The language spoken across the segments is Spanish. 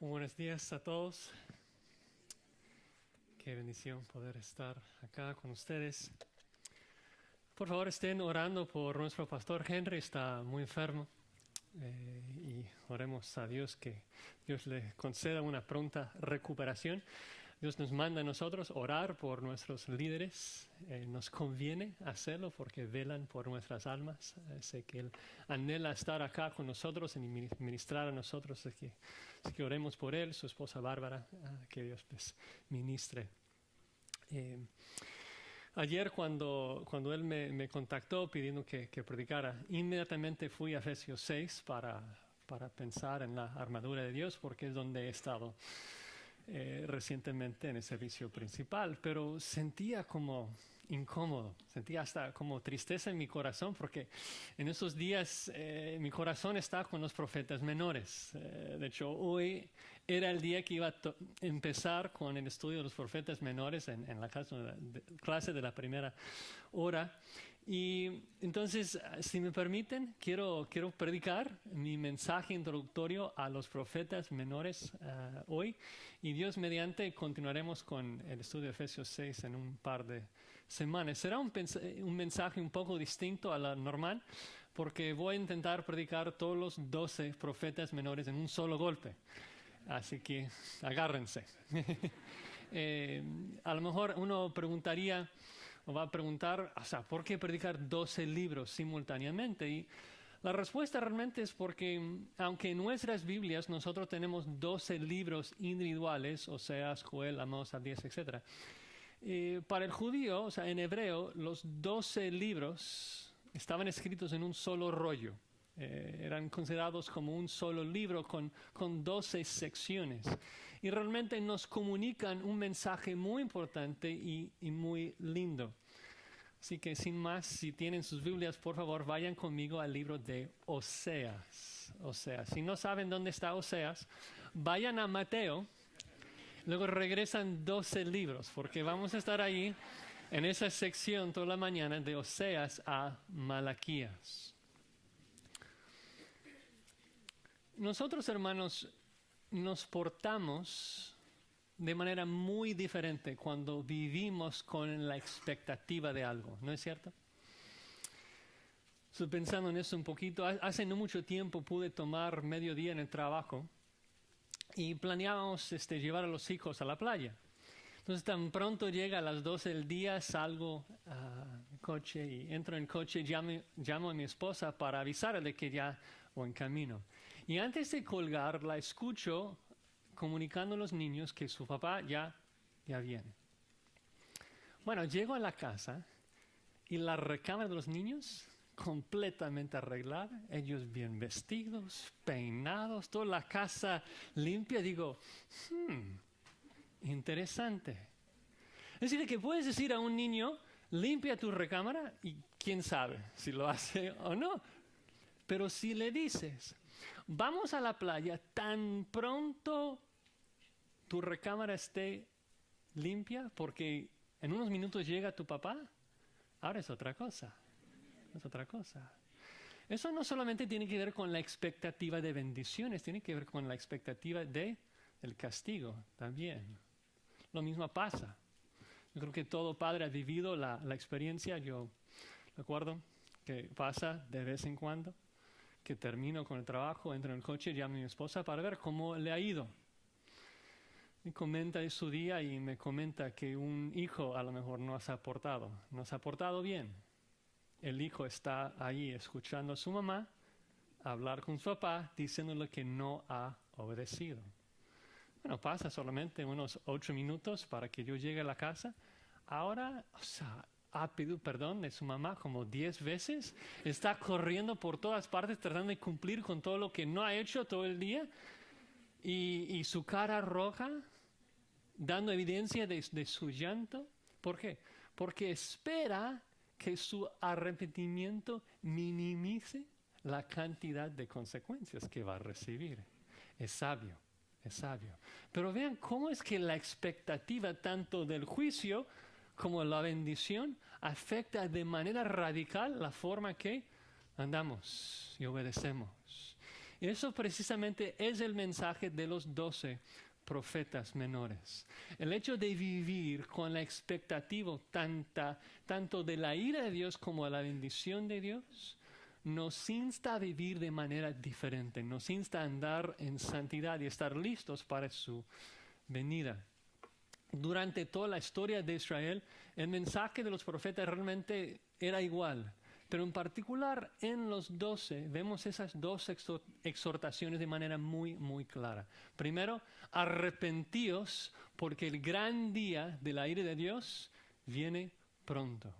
Buenos días a todos. Qué bendición poder estar acá con ustedes. Por favor, estén orando por nuestro pastor Henry, está muy enfermo. Y oremos a Dios que Dios le conceda una pronta recuperación. Dios nos manda a nosotros orar por nuestros líderes. Nos conviene hacerlo porque velan por nuestras almas. Sé que Él anhela estar acá con nosotros y ministrar a nosotros. Así que oremos por Él, su esposa Bárbara, que Dios les ministre. Ayer cuando Él me contactó pidiendo que predicara, inmediatamente fui a Efesios 6 para pensar en la armadura de Dios porque es donde he estado recientemente en el servicio principal, pero sentía como incómodo, sentía hasta como tristeza en mi corazón porque en esos días mi corazón está con los profetas menores. De hecho, hoy era el día que iba a empezar con el estudio de los profetas menores en la clase de la primera hora. Y entonces, si me permiten, quiero predicar mi mensaje introductorio a los profetas menores hoy. Y Dios mediante continuaremos con el estudio de Efesios 6 en un par de semanas. Será un mensaje un poco distinto a la normal, porque voy a intentar predicar todos los 12 profetas menores en un solo golpe. Así que agárrense. A lo mejor uno preguntaría, o va a preguntar, o sea, ¿por qué predicar 12 libros simultáneamente? Y la respuesta realmente es porque, aunque en nuestras Biblias nosotros tenemos 12 libros individuales, Oseas, Joel, Amós, Abdías, etc., para el judío, o sea, en hebreo, los 12 libros estaban escritos en un solo rollo. Eran considerados como un solo libro con 12 secciones. Y realmente nos comunican un mensaje muy importante y muy lindo. Así que sin más, si tienen sus Biblias, por favor, vayan conmigo al libro de Oseas. Oseas. Si no saben dónde está Oseas, vayan a Mateo. Luego regresan 12 libros, porque vamos a estar ahí en esa sección toda la mañana de Oseas a Malaquías. Nosotros, hermanos, nos portamos de manera muy diferente cuando vivimos con la expectativa de algo, ¿no es cierto? Estoy pensando en eso un poquito. Hace no mucho tiempo pude tomar mediodía en el trabajo y planeábamos llevar a los hijos a la playa. Entonces tan pronto llega a las 12 del día, salgo al coche y entro en el coche y llamo a mi esposa para avisarle de que ya voy en camino. Y antes de colgar la escucho comunicando a los niños que su papá ya viene. Bueno, llego a la casa y la recámara de los niños completamente arreglada, ellos bien vestidos, peinados, toda la casa limpia. Digo, interesante. Es decir, que puedes decir a un niño, limpia tu recámara, y quién sabe si lo hace o no. Pero si le dices, vamos a la playa, tan pronto tu recámara esté limpia, porque en unos minutos llega tu papá, ahora es otra cosa. Es otra cosa. Eso no solamente tiene que ver con la expectativa de bendiciones, tiene que ver con la expectativa del castigo también. Lo mismo pasa. Yo creo que todo padre ha vivido la experiencia. Yo recuerdo que pasa de vez en cuando, que termino con el trabajo, entro en el coche, llamo a mi esposa para ver cómo le ha ido. Me comenta de su día y me comenta que un hijo a lo mejor no se ha portado bien. El hijo está ahí escuchando a su mamá hablar con su papá, diciéndole que no ha obedecido. Bueno, pasa solamente unos 8 minutos para que yo llegue a la casa. Ahora, ha pedido perdón de su mamá como 10 veces. Está corriendo por todas partes tratando de cumplir con todo lo que no ha hecho todo el día. Y su cara roja, dando evidencia de su llanto. ¿Por qué? Porque espera que su arrepentimiento minimice la cantidad de consecuencias que va a recibir. Es sabio. Pero vean cómo es que la expectativa tanto del juicio como la bendición afecta de manera radical la forma que andamos y obedecemos. Eso precisamente es el mensaje de los 12 profetas menores. El hecho de vivir con la expectativa tanto de la ira de Dios como de la bendición de Dios, nos insta a vivir de manera diferente, nos insta a andar en santidad y estar listos para su venida. Durante toda la historia de Israel, el mensaje de los profetas realmente era igual. Pero en particular en los 12 vemos esas dos exhortaciones de manera muy, muy clara. Primero, arrepentíos porque el gran día de la ira de Dios viene pronto.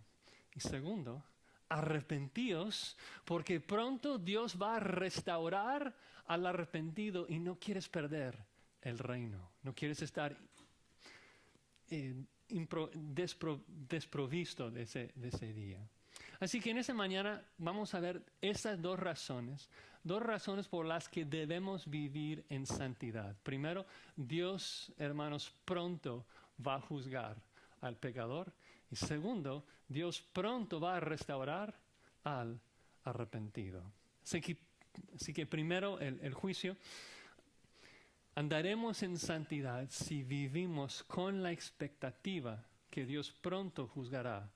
Y segundo, arrepentíos porque pronto Dios va a restaurar al arrepentido y no quieres perder el reino. No quieres estar desprovisto de ese día. Así que en esta mañana vamos a ver esas dos razones por las que debemos vivir en santidad. Primero, Dios, hermanos, pronto va a juzgar al pecador. Y segundo, Dios pronto va a restaurar al arrepentido. Así que primero el juicio. Andaremos en santidad si vivimos con la expectativa que Dios pronto juzgará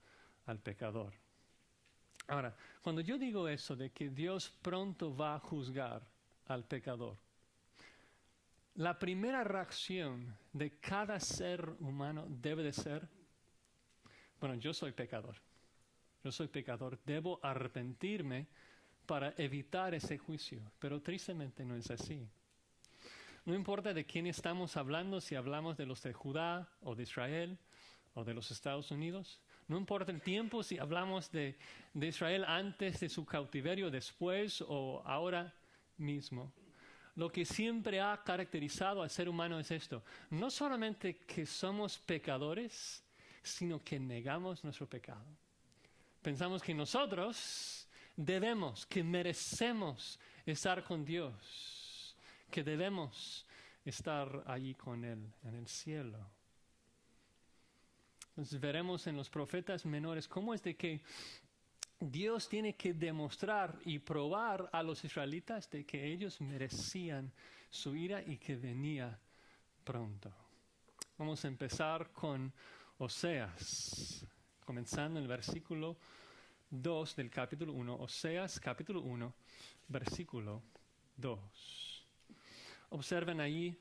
al pecador. Ahora, cuando yo digo eso de que Dios pronto va a juzgar al pecador, la primera reacción de cada ser humano debe de ser, bueno, yo soy pecador, debo arrepentirme para evitar ese juicio, pero tristemente no es así. No importa de quién estamos hablando, si hablamos de los de Judá o de Israel o de los Estados Unidos. No importa el tiempo, si hablamos de Israel antes de su cautiverio, después o ahora mismo. Lo que siempre ha caracterizado al ser humano es esto. No solamente que somos pecadores, sino que negamos nuestro pecado. Pensamos que nosotros que merecemos estar con Dios, que debemos estar allí con Él en el cielo. Entonces veremos en los profetas menores cómo es de que Dios tiene que demostrar y probar a los israelitas de que ellos merecían su ira y que venía pronto. Vamos a empezar con Oseas, comenzando en el versículo 2 del capítulo 1. Oseas, capítulo 1, versículo 2. Observen ahí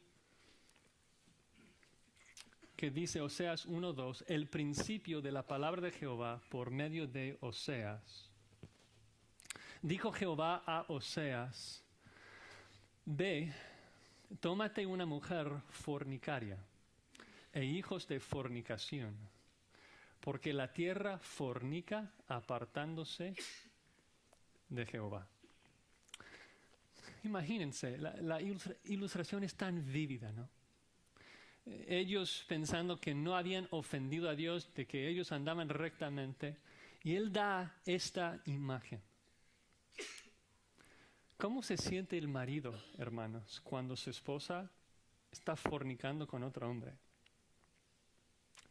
que dice Oseas 1:2, el principio de la palabra de Jehová por medio de Oseas. Dijo Jehová a Oseas, ve, tómate una mujer fornicaria e hijos de fornicación, porque la tierra fornica apartándose de Jehová. Imagínense, la ilustración es tan vívida, ¿no? Ellos pensando que no habían ofendido a Dios, de que ellos andaban rectamente, y Él da esta imagen. ¿Cómo se siente el marido, hermanos, cuando su esposa está fornicando con otro hombre?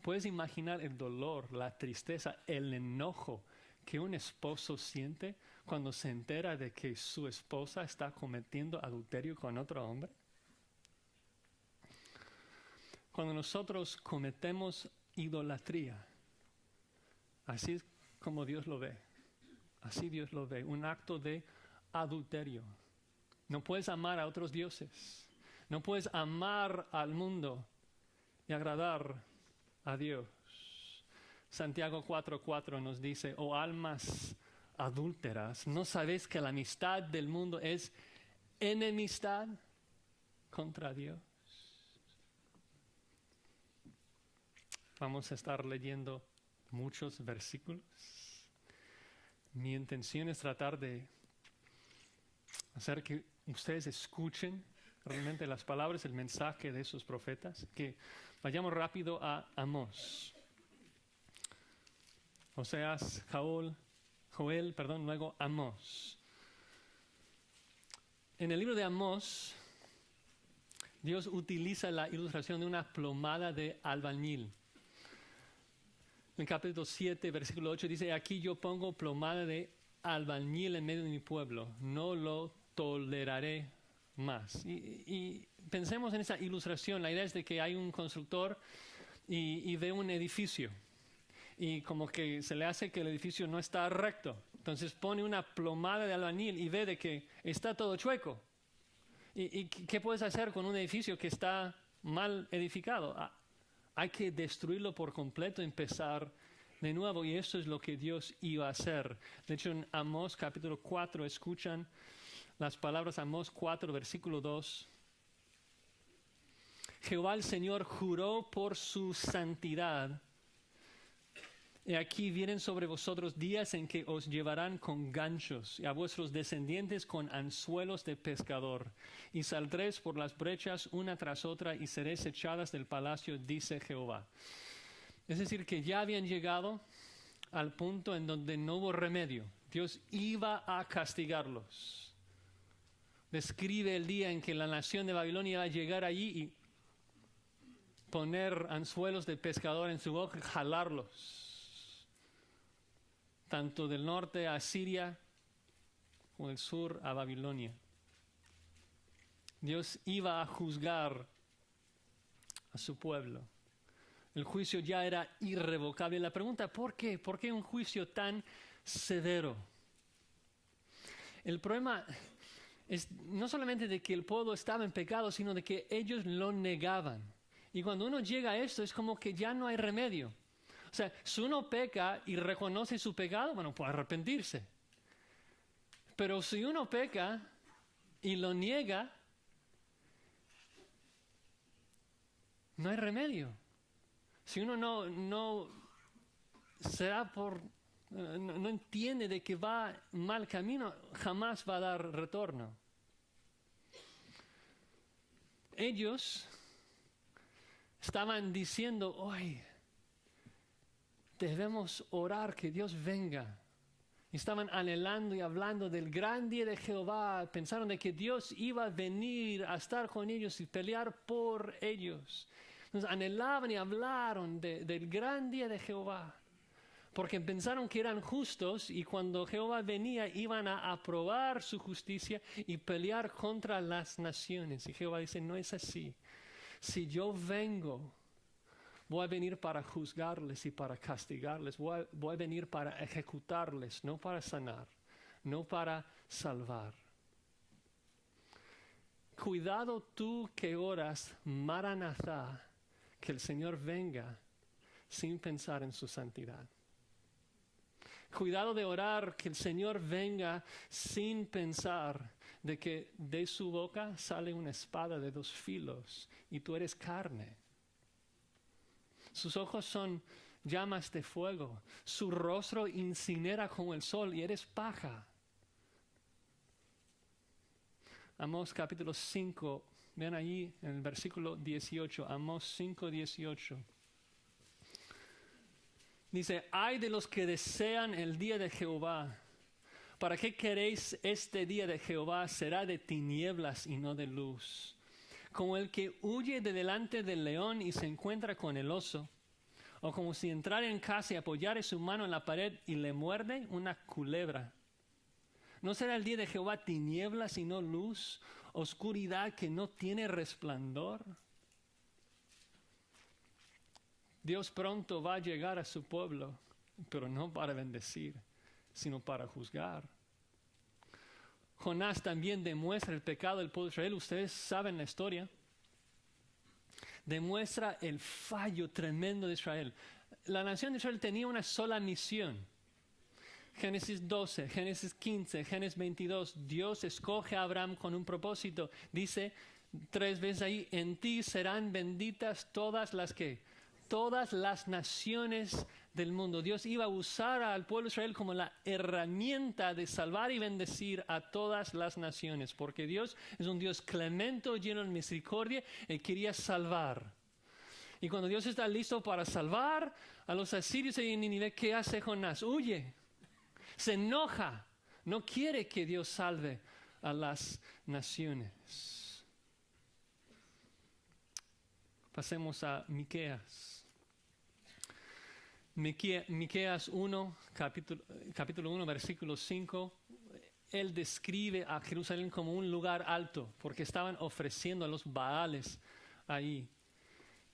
¿Puedes imaginar el dolor, la tristeza, el enojo que un esposo siente cuando se entera de que su esposa está cometiendo adulterio con otro hombre? Cuando nosotros cometemos idolatría, así es como Dios lo ve. Así Dios lo ve, un acto de adulterio. No puedes amar a otros dioses. No puedes amar al mundo y agradar a Dios. Santiago 4:4 nos dice, oh almas adúlteras, ¿no sabéis que la amistad del mundo es enemistad contra Dios? Vamos a estar leyendo muchos versículos. Mi intención es tratar de hacer que ustedes escuchen realmente las palabras, el mensaje de esos profetas. Que vayamos rápido a Amós. Oseas, Joel, luego Amós. En el libro de Amós, Dios utiliza la ilustración de una plomada de albañil. En el capítulo 7, versículo 8 dice, aquí yo pongo plomada de albañil en medio de mi pueblo, no lo toleraré más. Y pensemos en esa ilustración. La idea es de que hay un constructor y ve un edificio. Y como que se le hace que el edificio no está recto. Entonces pone una plomada de albañil y ve de que está todo chueco. ¿Y qué puedes hacer con un edificio que está mal edificado? Hay que destruirlo por completo, empezar de nuevo. Y eso es lo que Dios iba a hacer. De hecho, en Amós capítulo 4, escuchan las palabras Amós 4, versículo 2. Jehová el Señor juró por su santidad. Y aquí vienen sobre vosotros días en que os llevarán con ganchos y a vuestros descendientes con anzuelos de pescador. Y saldréis por las brechas una tras otra y seréis echadas del palacio, dice Jehová. Es decir, que ya habían llegado al punto en donde no hubo remedio. Dios iba a castigarlos. Describe el día en que la nación de Babilonia iba a llegar allí y poner anzuelos de pescador en su boca y jalarlos. Tanto del norte a Siria como del sur a Babilonia. Dios iba a juzgar a su pueblo. El juicio ya era irrevocable. La pregunta, ¿por qué? ¿Por qué un juicio tan severo? El problema es no solamente de que el pueblo estaba en pecado, sino de que ellos lo negaban. Y cuando uno llega a esto, es como que ya no hay remedio. O sea, si uno peca y reconoce su pecado, bueno, puede arrepentirse. Pero si uno peca y lo niega, no hay remedio. Si uno no entiende de que va mal camino, jamás va a dar retorno. Ellos estaban diciendo, hoy debemos orar que Dios venga. Estaban anhelando y hablando del gran día de Jehová. Pensaron de que Dios iba a venir a estar con ellos y pelear por ellos. Entonces anhelaban y hablaron del gran día de Jehová. Porque pensaron que eran justos y cuando Jehová venía iban a aprobar su justicia y pelear contra las naciones. Y Jehová dice, no es así. Si yo vengo, voy a venir para juzgarles y para castigarles. Voy a venir para ejecutarles, no para sanar, no para salvar. Cuidado tú que oras, Maranatha, que el Señor venga sin pensar en su santidad. Cuidado de orar que el Señor venga sin pensar de que de su boca sale una espada de 2 filos y tú eres carne. Sus ojos son llamas de fuego. Su rostro incinera como el sol y eres paja. Amós capítulo 5. Vean allí en el versículo 18. Amós 5, 18. Dice, ay de los que desean el día de Jehová. ¿Para qué queréis este día de Jehová? Será de tinieblas y no de luz. Como el que huye de delante del león y se encuentra con el oso. O como si entrara en casa y apoyara su mano en la pared y le muerde una culebra. ¿No será el día de Jehová tinieblas y no luz? Oscuridad que no tiene resplandor. Dios pronto va a llegar a su pueblo, pero no para bendecir, sino para juzgar. Jonás también demuestra el pecado del pueblo de Israel. Ustedes saben la historia. Demuestra el fallo tremendo de Israel. La nación de Israel tenía una sola misión. Génesis 12, Génesis 15, Génesis 22. Dios escoge a Abraham con un propósito. Dice 3 veces ahí, en ti serán benditas todas las naciones del mundo. Dios iba a usar al pueblo de Israel como la herramienta de salvar y bendecir a todas las naciones, porque Dios es un Dios clemente, lleno de misericordia, y quería salvar. Y cuando Dios está listo para salvar a los asirios y Nínive, ¿qué hace Jonás? Huye, se enoja, no quiere que Dios salve a las naciones. Pasemos a Miqueas. Miqueas 1, capítulo 1, versículo 5. él describe a Jerusalén como un lugar alto, porque estaban ofreciendo a los Baales ahí.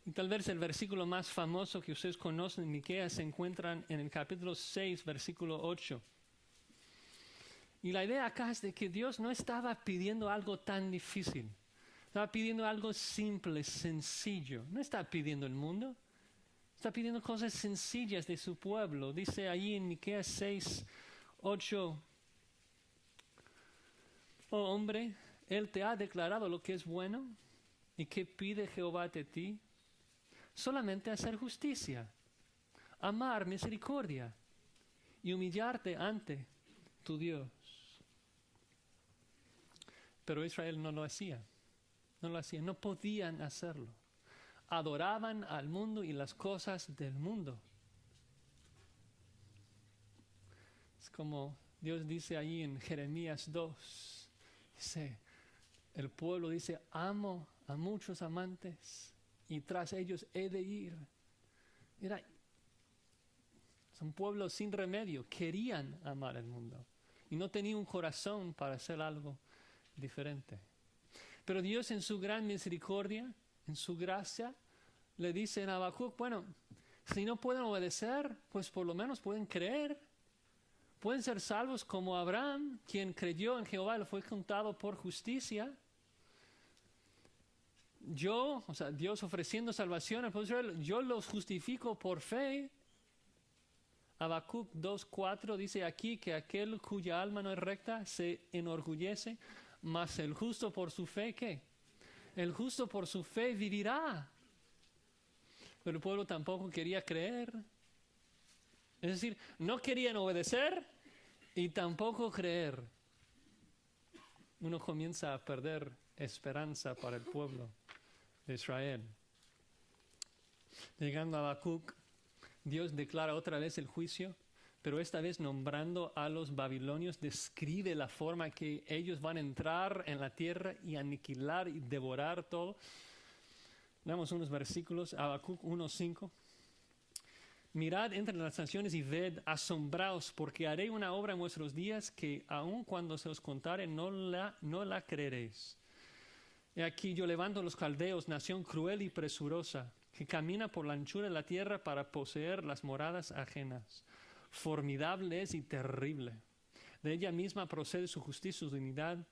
Y tal vez el versículo más famoso que ustedes conocen en Miqueas se encuentra en el capítulo 6, versículo 8. Y la idea acá es de que Dios no estaba pidiendo algo tan difícil. Estaba pidiendo algo simple, sencillo. No está pidiendo el mundo. Está pidiendo cosas sencillas de su pueblo. Dice allí en Miqueas 6, 8. Oh hombre, Él te ha declarado lo que es bueno. ¿Y qué pide Jehová de ti? Solamente hacer justicia, amar misericordia y humillarte ante tu Dios. Pero Israel no lo hacía. No podían hacerlo. Adoraban al mundo y las cosas del mundo. Es como Dios dice ahí en Jeremías 2. Dice, el pueblo dice, amo a muchos amantes y tras ellos he de ir. Mira, son pueblos sin remedio. Querían amar al mundo y no tenían un corazón para hacer algo diferente. Pero Dios en su gran misericordia, en su gracia, le dice en Habacuc, bueno, si no pueden obedecer, pues por lo menos pueden creer. Pueden ser salvos como Abraham, quien creyó en Jehová y le fue contado por justicia. Dios ofreciendo salvación al pueblo de Israel, yo los justifico por fe. Habacuc 2:4 dice aquí que aquel cuya alma no es recta se enorgullece, mas el justo por su fe, ¿qué? El justo por su fe vivirá. Pero el pueblo tampoco quería creer. Es decir, no querían obedecer y tampoco creer. Uno comienza a perder esperanza para el pueblo de Israel. Llegando a Habacuc, Dios declara otra vez el juicio, pero esta vez nombrando a los babilonios, describe la forma que ellos van a entrar en la tierra y aniquilar y devorar todo. Damos unos versículos, Habacuc 1:5. Mirad entre las naciones y ved, asombraos, porque haré una obra en vuestros días que aun cuando se os contare no la creeréis. He aquí yo levanto a los caldeos, nación cruel y presurosa, que camina por la anchura de la tierra para poseer las moradas ajenas. Formidable es y terrible. De ella misma procede su justicia y su dignidad.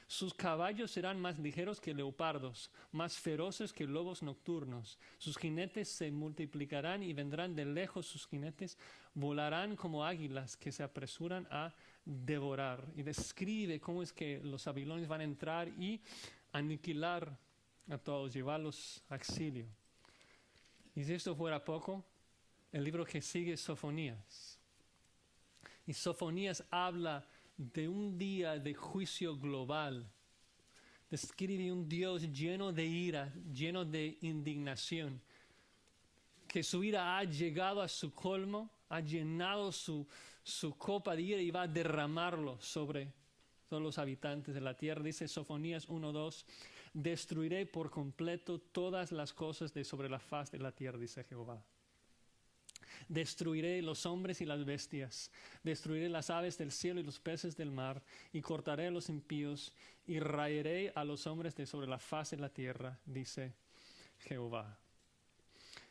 Sus caballos serán más ligeros que leopardos, más feroces que lobos nocturnos. Sus jinetes se multiplicarán y vendrán de lejos sus jinetes, volarán como águilas que se apresuran a devorar. Y describe cómo es que los babilonios van a entrar y aniquilar a todos, llevarlos a exilio. Y si esto fuera poco, el libro que sigue es Sofonías. Y Sofonías habla de un día de juicio global. Describe un Dios lleno de ira, lleno de indignación, que su ira ha llegado a su colmo, ha llenado su copa de ira y va a derramarlo sobre todos los habitantes de la tierra. Dice Sofonías 1:2, destruiré por completo todas las cosas de sobre la faz de la tierra, dice Jehová. Destruiré los hombres y las bestias, destruiré las aves del cielo y los peces del mar, y cortaré a los impíos, y raeré a los hombres de sobre la faz de la tierra, dice Jehová.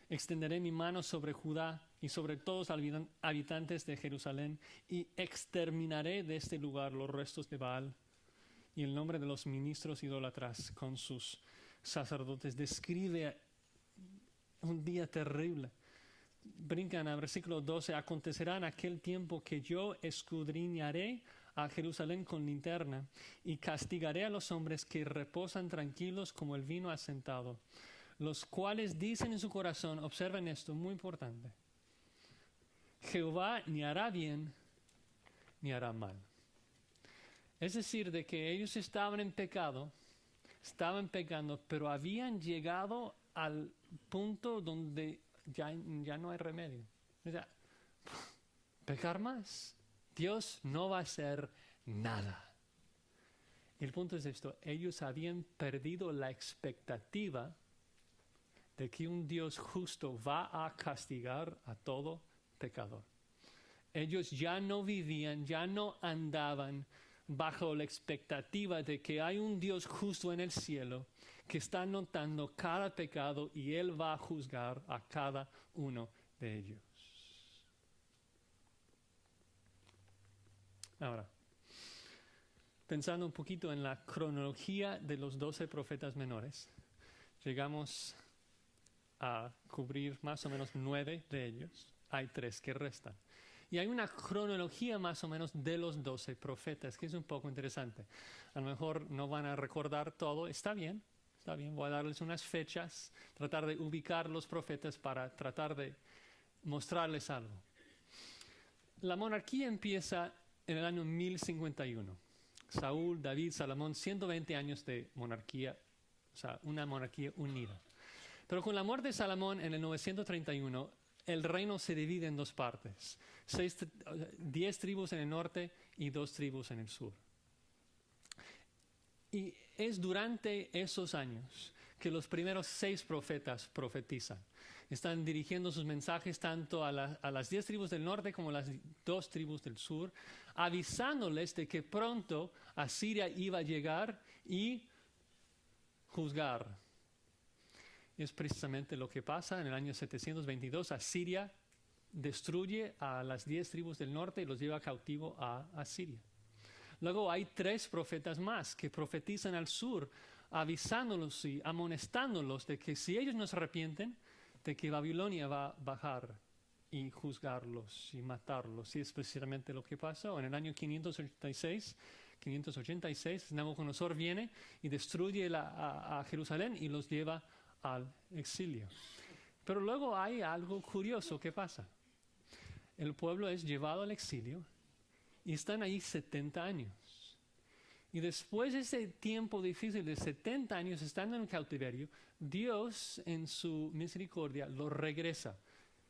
Extenderé mi mano sobre Judá y sobre todos los habitantes de Jerusalén, y exterminaré de este lugar los restos de Baal y el nombre de los ministros idólatras con sus sacerdotes. Describe un día terrible. Brincan al versículo 12. Acontecerá en aquel tiempo que yo escudriñaré a Jerusalén con linterna y castigaré a los hombres que reposan tranquilos como el vino asentado, los cuales dicen en su corazón, observen esto, muy importante, Jehová ni hará bien ni hará mal. Es decir, de que ellos estaban pecando, pero habían llegado al punto donde ya no hay remedio. O sea, pecar más, Dios no va a hacer nada. El punto es esto, ellos habían perdido la expectativa de que un Dios justo va a castigar a todo pecador. Ellos ya no vivían, ya no andaban bajo la expectativa de que hay un Dios justo en el cielo que está notando cada pecado y Él va a juzgar a cada uno de ellos. Ahora, pensando un poquito en la cronología de los 12 profetas menores, llegamos a cubrir más o menos 9 de ellos. Hay 3 que restan. Y hay una cronología más o menos de los 12 profetas, que es un poco interesante. A lo mejor no van a recordar todo, está bien, voy a darles unas fechas, tratar de ubicar los profetas para tratar de mostrarles algo. La monarquía empieza en el año 1051. Saúl, David, Salomón, 120 años de monarquía, o sea, una monarquía unida. Pero con la muerte de Salomón en el 931, el reino se divide en 2 partes. 10 tribus en el norte y 2 tribus en el sur. Y es durante esos años que los primeros 6 profetas profetizan. Están dirigiendo sus mensajes tanto a las 10 tribus del norte como a las 2 tribus del sur, avisándoles de que pronto Asiria iba a llegar y juzgar. Es precisamente lo que pasa en el año 722. Asiria destruye a las 10 tribus del norte y los lleva cautivo a Asiria. Luego hay 3 profetas más que profetizan al sur, avisándolos y amonestándolos de que si ellos no se arrepienten, de que Babilonia va a bajar y juzgarlos y matarlos. Y es precisamente lo que pasó. En el año 586, Nabucodonosor viene y destruye a Jerusalén y los lleva al exilio. Pero luego hay algo curioso que pasa. El pueblo es llevado al exilio y están ahí 70 años. Y después de ese tiempo difícil de 70 años estando en el cautiverio, Dios en su misericordia los regresa.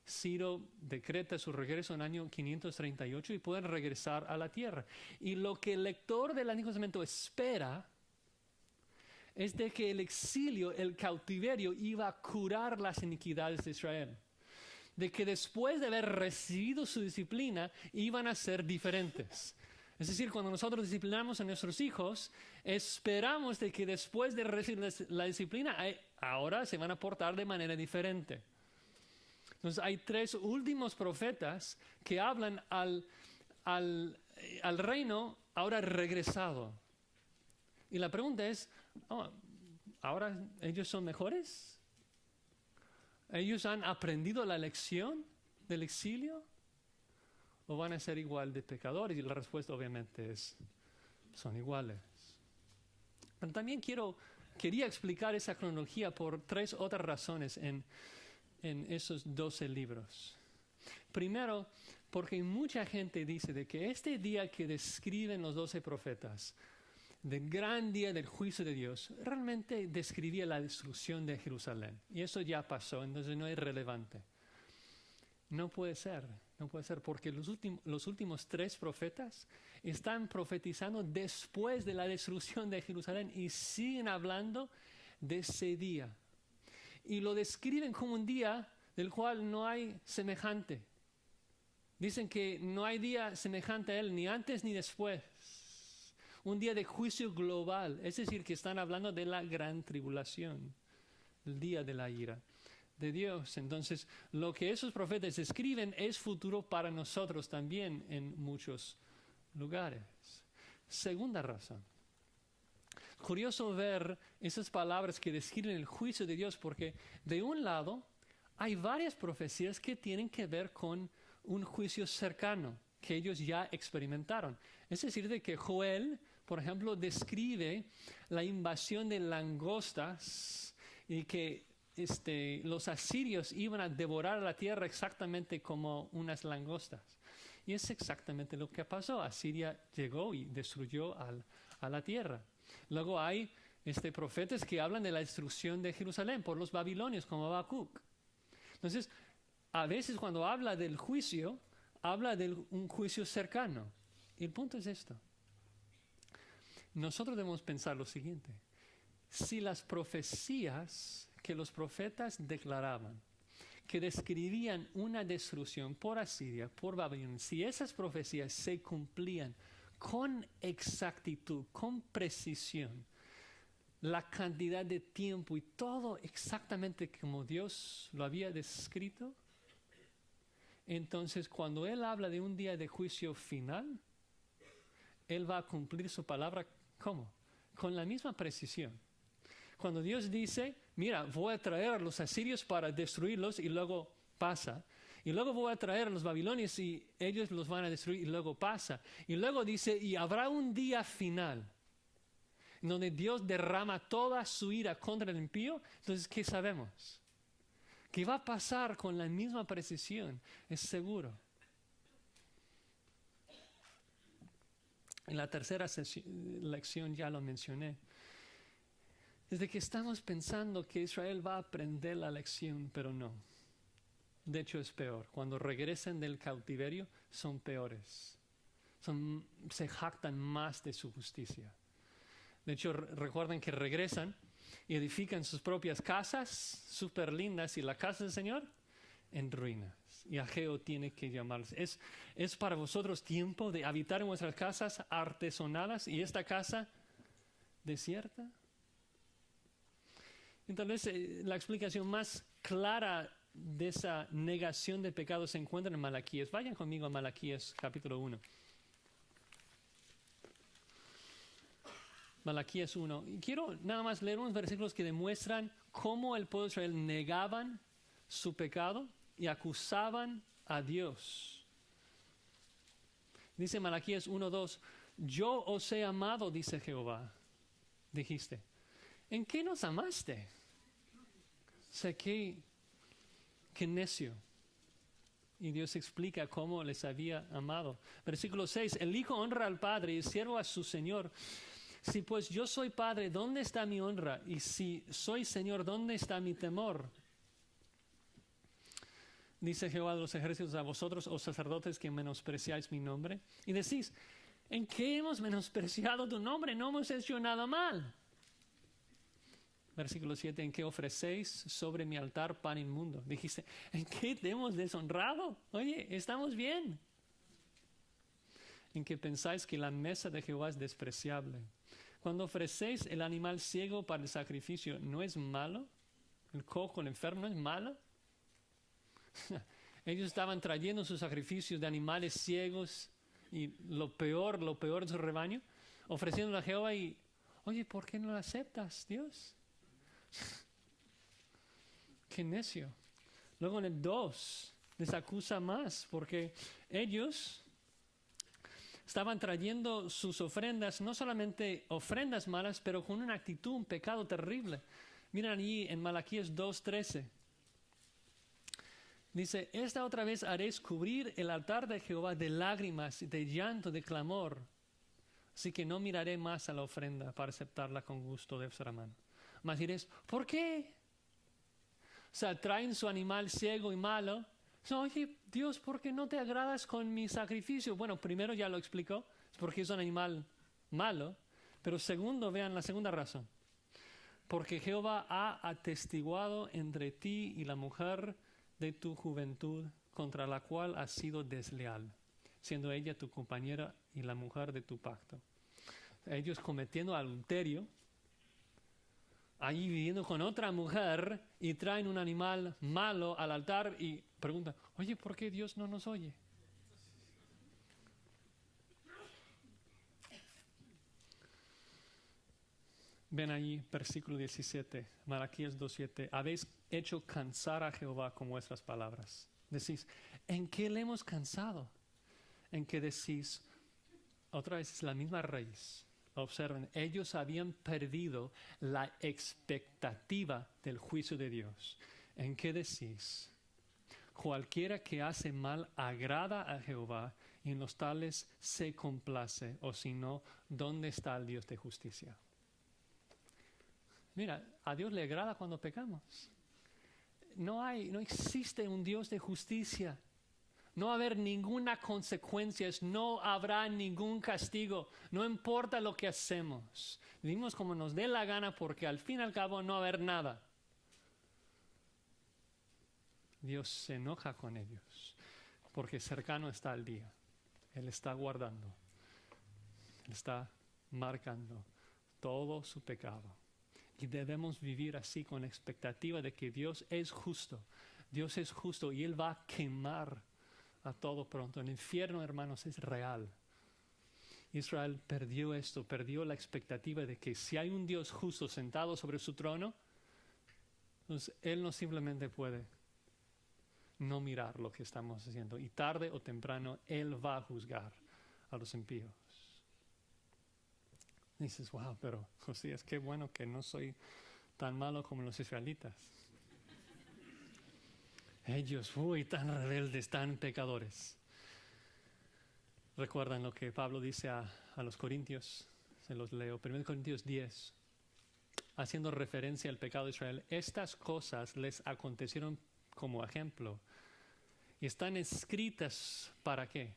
Ciro decreta su regreso en el año 538 y pueden regresar a la tierra. Y lo que el lector del Antiguo Testamento espera es de que el exilio, el cautiverio, iba a curar las iniquidades de Israel. De que después de haber recibido su disciplina, iban a ser diferentes. Es decir, cuando nosotros disciplinamos a nuestros hijos, esperamos de que después de recibir la disciplina, ahora se van a portar de manera diferente. Entonces hay 3 últimos profetas que hablan al reino ahora regresado. Y la pregunta es, ¿ahora ellos son mejores? ¿Ellos han aprendido la lección del exilio? ¿O van a ser igual de pecadores? Y la respuesta obviamente es, son iguales. Pero también quería explicar esa cronología por 3 otras razones en esos 12 libros. Primero, porque mucha gente dice de que este día que describen los 12 profetas, del gran día del juicio de Dios, realmente describía la destrucción de Jerusalén. Y eso ya pasó, entonces no es relevante. No puede ser, porque los últimos 3 profetas están profetizando después de la destrucción de Jerusalén y siguen hablando de ese día. Y lo describen como un día del cual no hay semejante. Dicen que no hay día semejante a él, ni antes ni después. Un día de juicio global, es decir, que están hablando de la gran tribulación, el día de la ira de Dios. Entonces, lo que esos profetas escriben es futuro para nosotros también en muchos lugares. Segunda razón. Curioso ver esas palabras que describen el juicio de Dios, porque de un lado hay varias profecías que tienen que ver con un juicio cercano que ellos ya experimentaron. Es decir, de que Joel, por ejemplo, describe la invasión de langostas y que los asirios iban a devorar la tierra exactamente como unas langostas. Y es exactamente lo que pasó. Asiria llegó y destruyó a la tierra. Luego hay profetas que hablan de la destrucción de Jerusalén por los babilonios, como Habacuc. Entonces, a veces cuando habla del juicio, habla de un juicio cercano. Y el punto es esto. Nosotros debemos pensar lo siguiente. Si las profecías que los profetas declaraban, que describían una destrucción por Asiria, por Babilonia, si esas profecías se cumplían con exactitud, con precisión, la cantidad de tiempo y todo exactamente como Dios lo había descrito, entonces cuando Él habla de un día de juicio final, Él va a cumplir su palabra, ¿cómo? Con la misma precisión. Cuando Dios dice, mira, voy a traer a los asirios para destruirlos y luego pasa. Y luego voy a traer a los babilonios y ellos los van a destruir y luego pasa. Y luego dice, y habrá un día final donde Dios derrama toda su ira contra el impío. Entonces, ¿qué sabemos? Que va a pasar con la misma precisión, es seguro. En la tercera lección ya lo mencioné. Es de que estamos pensando que Israel va a aprender la lección, pero no. De hecho es peor. Cuando regresen del cautiverio son peores. Se jactan más de su justicia. De hecho recuerden que regresan y edifican sus propias casas súper lindas y la casa del Señor en ruinas. Y Ageo tiene que llamarles. Es para vosotros tiempo de habitar en vuestras casas artesonadas y esta casa desierta. Entonces, la explicación más clara de esa negación de pecado se encuentra en Malaquías. Vayan conmigo a Malaquías capítulo 1. Malaquías 1. Y quiero nada más leer unos versículos que demuestran cómo el pueblo de Israel negaban su pecado y acusaban a Dios. Dice Malaquías 1:2, yo os he amado, dice Jehová. Dijiste, ¿en qué nos amaste? O sea, qué necio. Y Dios explica cómo les había amado. Versículo 6, el hijo honra al padre y el siervo a su señor. Si pues yo soy padre, ¿dónde está mi honra? Y si soy señor, ¿dónde está mi temor? Dice Jehová de los ejércitos a vosotros, oh sacerdotes, que menospreciáis mi nombre. Y decís, ¿en qué hemos menospreciado tu nombre? No hemos hecho nada mal. Versículo 7, ¿en qué ofrecéis sobre mi altar pan inmundo? Dijiste, ¿en qué te hemos deshonrado? Oye, estamos bien. En que pensáis que la mesa de Jehová es despreciable. Cuando ofrecéis el animal ciego para el sacrificio, ¿no es malo? El cojo, el enfermo, ¿no es malo? Ellos estaban trayendo sus sacrificios de animales ciegos y lo peor de su rebaño, ofreciéndolo a Jehová y, oye, ¿por qué no lo aceptas, Dios? Qué necio. Luego en el 2 les acusa más porque ellos estaban trayendo sus ofrendas, no solamente ofrendas malas, pero con una actitud, un pecado terrible. Miren allí en Malaquías 2:13. Dice, esta otra vez haréis cubrir el altar de Jehová de lágrimas, de llanto, de clamor. Así que no miraré más a la ofrenda para aceptarla con gusto de vuestra mano. Mas diréis, ¿por qué? O sea, traen su animal ciego y malo. Oye, Dios, ¿por qué no te agradas con mi sacrificio? Bueno, primero ya lo explicó, es porque es un animal malo. Pero segundo, vean la segunda razón. Porque Jehová ha atestiguado entre ti y la mujer de tu juventud, contra la cual has sido desleal, siendo ella tu compañera y la mujer de tu pacto. Ellos cometiendo adulterio, allí viviendo con otra mujer y traen un animal malo al altar y preguntan, oye, ¿por qué Dios no nos oye? Ven allí, versículo 17, Malaquías 2:7. Habéis hecho cansar a Jehová con vuestras palabras. Decís, ¿en qué le hemos cansado? En que decís, otra vez es la misma raíz. Observen, ellos habían perdido la expectativa del juicio de Dios. ¿En qué decís? Cualquiera que hace mal agrada a Jehová y en los tales se complace, o si no, ¿dónde está el Dios de justicia? Mira, a Dios le agrada cuando pecamos. No existe un Dios de justicia. No va a haber ninguna consecuencia, no habrá ningún castigo, no importa lo que hacemos. Vivimos como nos dé la gana porque al fin y al cabo no va a haber nada. Dios se enoja con ellos porque cercano está el día. Él está guardando. está marcando todo su pecado. Y debemos vivir así con la expectativa de que Dios es justo. Dios es justo y Él va a quemar a todo pronto. El infierno, hermanos, es real. Israel perdió esto, perdió la expectativa de que si hay un Dios justo sentado sobre su trono, entonces Él no simplemente puede no mirar lo que estamos haciendo. Y tarde o temprano Él va a juzgar a los impíos. Dices, wow, pero Josías, qué bueno que no soy tan malo como los israelitas. Ellos, tan rebeldes, tan pecadores. ¿Recuerdan lo que Pablo dice a los Corintios? Se los leo. 1 Corintios 10, haciendo referencia al pecado de Israel. Estas cosas les acontecieron como ejemplo. Y están escritas ¿para qué?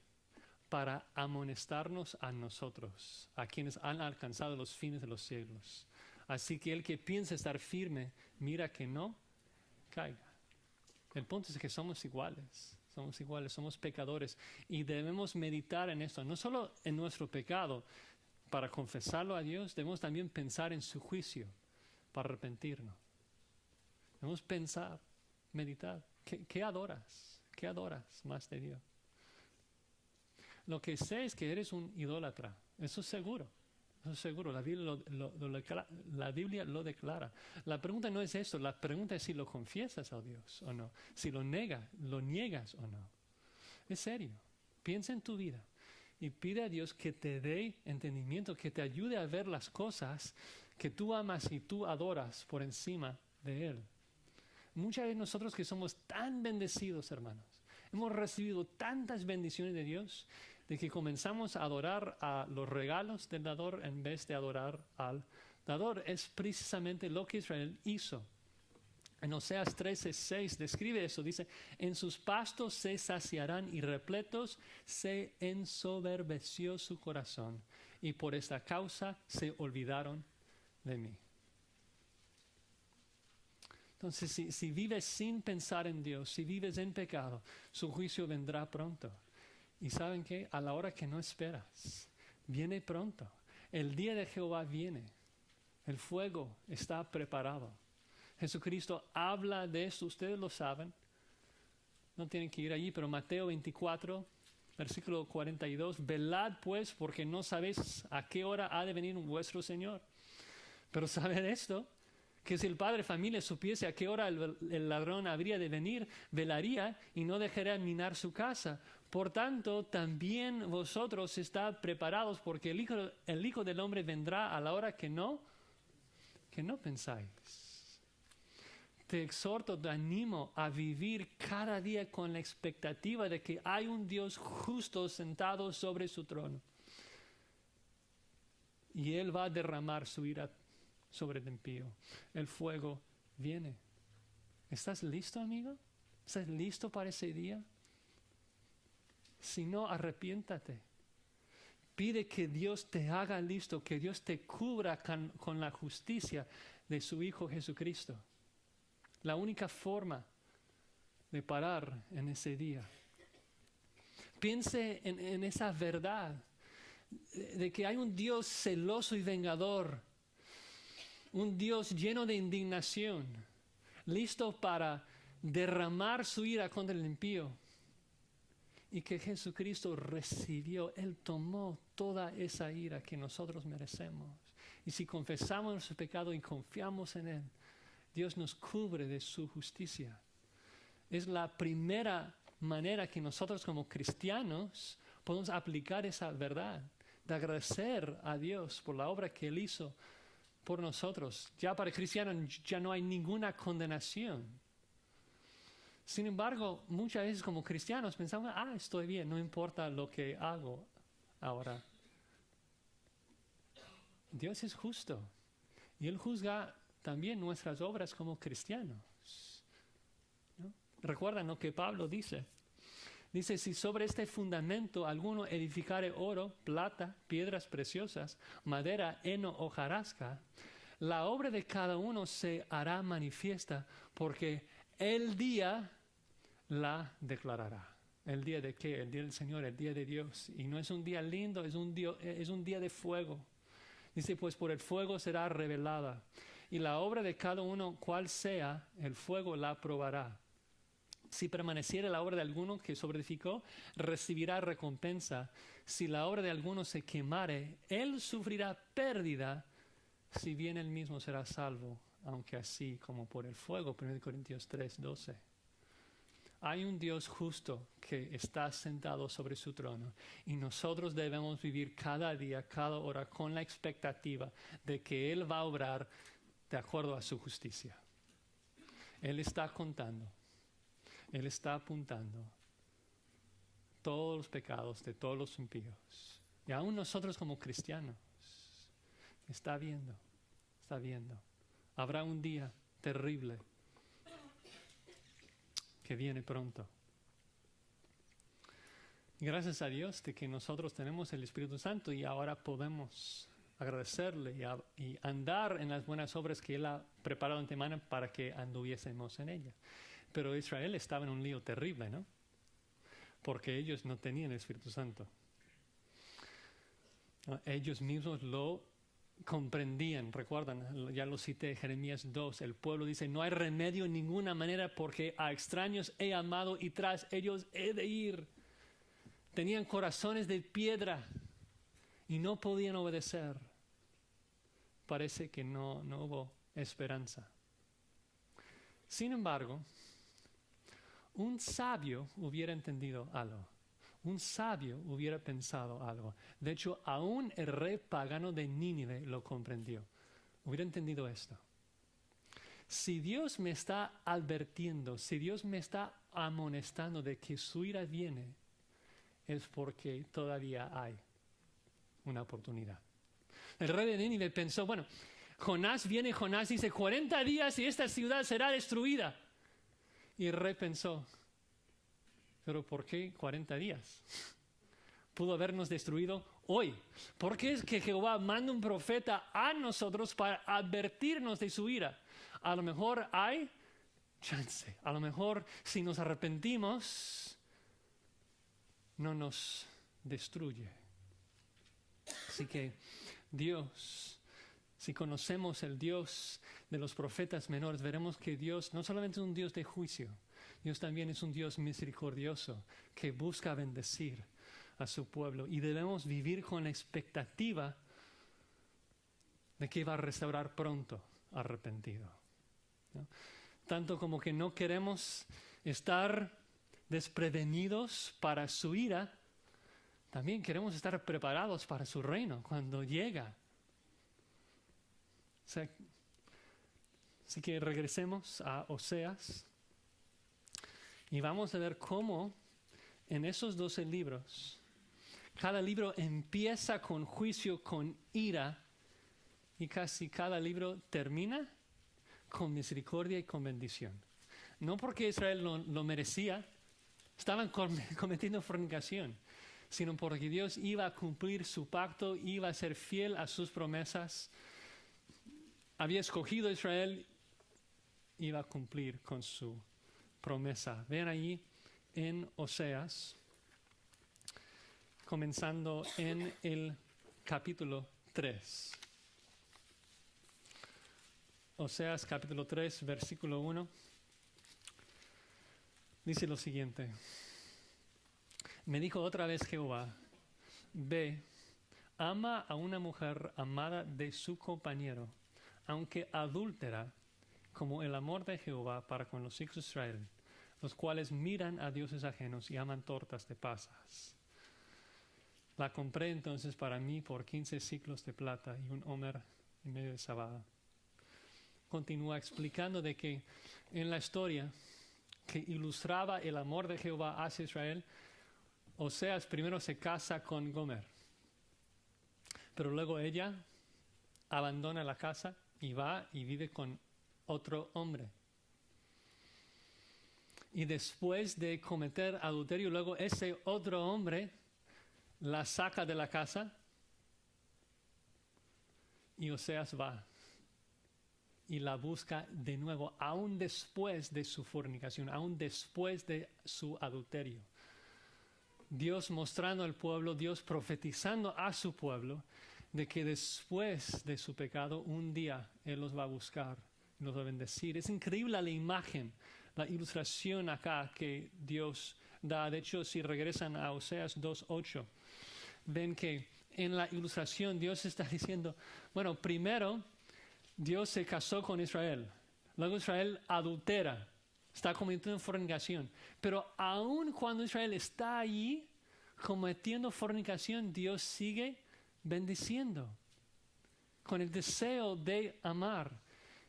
Para amonestarnos a nosotros, a quienes han alcanzado los fines de los siglos. Así que el que piensa estar firme, mira que no caiga. El punto es que somos iguales, somos pecadores y debemos meditar en esto, no solo en nuestro pecado, para confesarlo a Dios, debemos también pensar en su juicio, para arrepentirnos. Debemos pensar, meditar, ¿qué adoras? ¿Qué adoras más de Dios? Lo que sé es que eres un idólatra, eso es seguro. Eso es seguro, la Biblia lo declara. La pregunta no es esto, la pregunta es si lo confiesas a Dios o no, si lo niegas o no. Es serio, piensa en tu vida y pide a Dios que te dé entendimiento, que te ayude a ver las cosas que tú amas y tú adoras por encima de Él. Muchas veces nosotros que somos tan bendecidos, hermanos, hemos recibido tantas bendiciones de Dios, de que comenzamos a adorar a los regalos del dador en vez de adorar al dador. Es precisamente lo que Israel hizo. En Oseas 13:6 describe eso, dice, en sus pastos se saciarán y repletos se ensoberbeció su corazón y por esta causa se olvidaron de mí. Entonces, si vives sin pensar en Dios, si vives en pecado, su juicio vendrá pronto. Y ¿saben qué? A la hora que no esperas, viene pronto. El día de Jehová viene. El fuego está preparado. Jesucristo habla de esto, ustedes lo saben. No tienen que ir allí, pero Mateo 24, versículo 42. Velad pues, porque no sabéis a qué hora ha de venir vuestro Señor. Pero ¿saben esto? Que si el padre de familia supiese a qué hora el ladrón habría de venir, velaría y no dejaría minar su casa. Por tanto, también vosotros estad preparados, porque el Hijo del Hombre vendrá a la hora que no pensáis. Te exhorto, te animo a vivir cada día con la expectativa de que hay un Dios justo sentado sobre su trono. Y Él va a derramar su ira sobre el impío. El fuego viene. ¿Estás listo, amigo? ¿Estás listo para ese día? Si no, arrepiéntate. Pide que Dios te haga listo, que Dios te cubra con la justicia de su Hijo Jesucristo. La única forma de parar en ese día. Piense en esa verdad de que hay un Dios celoso y vengador, un Dios lleno de indignación, listo para derramar su ira contra el impío. Y que Jesucristo recibió, Él tomó toda esa ira que nosotros merecemos. Y si confesamos nuestro pecado y confiamos en Él, Dios nos cubre de su justicia. Es la primera manera que nosotros como cristianos podemos aplicar esa verdad, de agradecer a Dios por la obra que Él hizo por nosotros. Ya para cristianos ya no hay ninguna condenación. Sin embargo, muchas veces como cristianos pensamos, estoy bien, no importa lo que hago ahora. Dios es justo y Él juzga también nuestras obras como cristianos, ¿no? Recuerdan lo que Pablo dice. Dice, si sobre este fundamento alguno edificare oro, plata, piedras preciosas, madera, heno o hojarasca, la obra de cada uno se hará manifiesta, porque el día la declarará. ¿El día de qué? El día del Señor, el día de Dios. Y no es un día lindo, es un día de fuego. Dice, pues por el fuego será revelada. Y la obra de cada uno, cual sea, el fuego la probará. Si permaneciera la obra de alguno que sobreedificó, recibirá recompensa. Si la obra de alguno se quemare, él sufrirá pérdida, si bien él mismo será salvo, aunque así como por el fuego. 1 Corintios 3:12. Hay un Dios justo que está sentado sobre su trono y nosotros debemos vivir cada día, cada hora con la expectativa de que Él va a obrar de acuerdo a su justicia. Él está contando, Él está apuntando todos los pecados de todos los impíos. Y aún nosotros como cristianos, está viendo. Habrá un día terrible que viene pronto. Gracias a Dios de que nosotros tenemos el Espíritu Santo y ahora podemos agradecerle y andar en las buenas obras que Él ha preparado de antemano para que anduviésemos en ella. Pero Israel estaba en un lío terrible, ¿no? Porque ellos no tenían el Espíritu Santo. Ellos mismos lo comprendían, recuerdan, ya lo cité, Jeremías 2, el pueblo dice, no hay remedio en ninguna manera porque a extraños he amado y tras ellos he de ir. Tenían corazones de piedra y no podían obedecer. Parece que no hubo esperanza. Sin embargo, un sabio hubiera entendido algo. Un sabio hubiera pensado algo. De hecho, aún el rey pagano de Nínive lo comprendió. Hubiera entendido esto. Si Dios me está advirtiendo, si Dios me está amonestando de que su ira viene, es porque todavía hay una oportunidad. El rey de Nínive pensó, bueno, Jonás dice 40 días y esta ciudad será destruida. Y el rey pensó, ¿pero por qué 40 días? Pudo habernos destruido hoy. ¿Por qué es que Jehová manda un profeta a nosotros para advertirnos de su ira? A lo mejor hay chance. A lo mejor si nos arrepentimos, no nos destruye. Así que Dios, si conocemos el Dios de los profetas menores, veremos que Dios no solamente es un Dios de juicio, Dios también es un Dios misericordioso que busca bendecir a su pueblo y debemos vivir con la expectativa de que va a restaurar pronto arrepentido, ¿no? Tanto como que no queremos estar desprevenidos para su ira, también queremos estar preparados para su reino cuando llega. Así que regresemos a Oseas. Y vamos a ver cómo en esos 12 libros, cada libro empieza con juicio, con ira, y casi cada libro termina con misericordia y con bendición. No porque Israel lo merecía, estaban cometiendo fornicación, sino porque Dios iba a cumplir su pacto, iba a ser fiel a sus promesas. Había escogido a Israel, iba a cumplir con su promesa. Vean allí en Oseas, comenzando en el capítulo 3. Oseas capítulo 3, versículo 1. Dice lo siguiente. Me dijo otra vez Jehová, ve, ama a una mujer amada de su compañero, aunque adúltera, como el amor de Jehová para con los hijos de Israel, los cuales miran a dioses ajenos y aman tortas de pasas. La compré entonces para mí por 15 siclos de plata y un homer y medio de cebada. Continúa explicando de que en la historia que ilustraba el amor de Jehová hacia Israel, Oseas primero se casa con Gomer, pero luego ella abandona la casa y va y vive con otro hombre. Y después de cometer adulterio, luego ese otro hombre la saca de la casa y Oseas va y la busca de nuevo, aún después de su fornicación, aún después de su adulterio. Dios mostrando al pueblo, Dios profetizando a su pueblo, de que después de su pecado, un día Él los va a buscar, los va a bendecir. Es increíble la imagen, la ilustración acá que Dios da. De hecho, si regresan a Oseas 2:8, ven que en la ilustración Dios está diciendo, bueno, primero Dios se casó con Israel, luego Israel adultera, está cometiendo fornicación, pero aun cuando Israel está allí cometiendo fornicación, Dios sigue bendiciendo con el deseo de amar.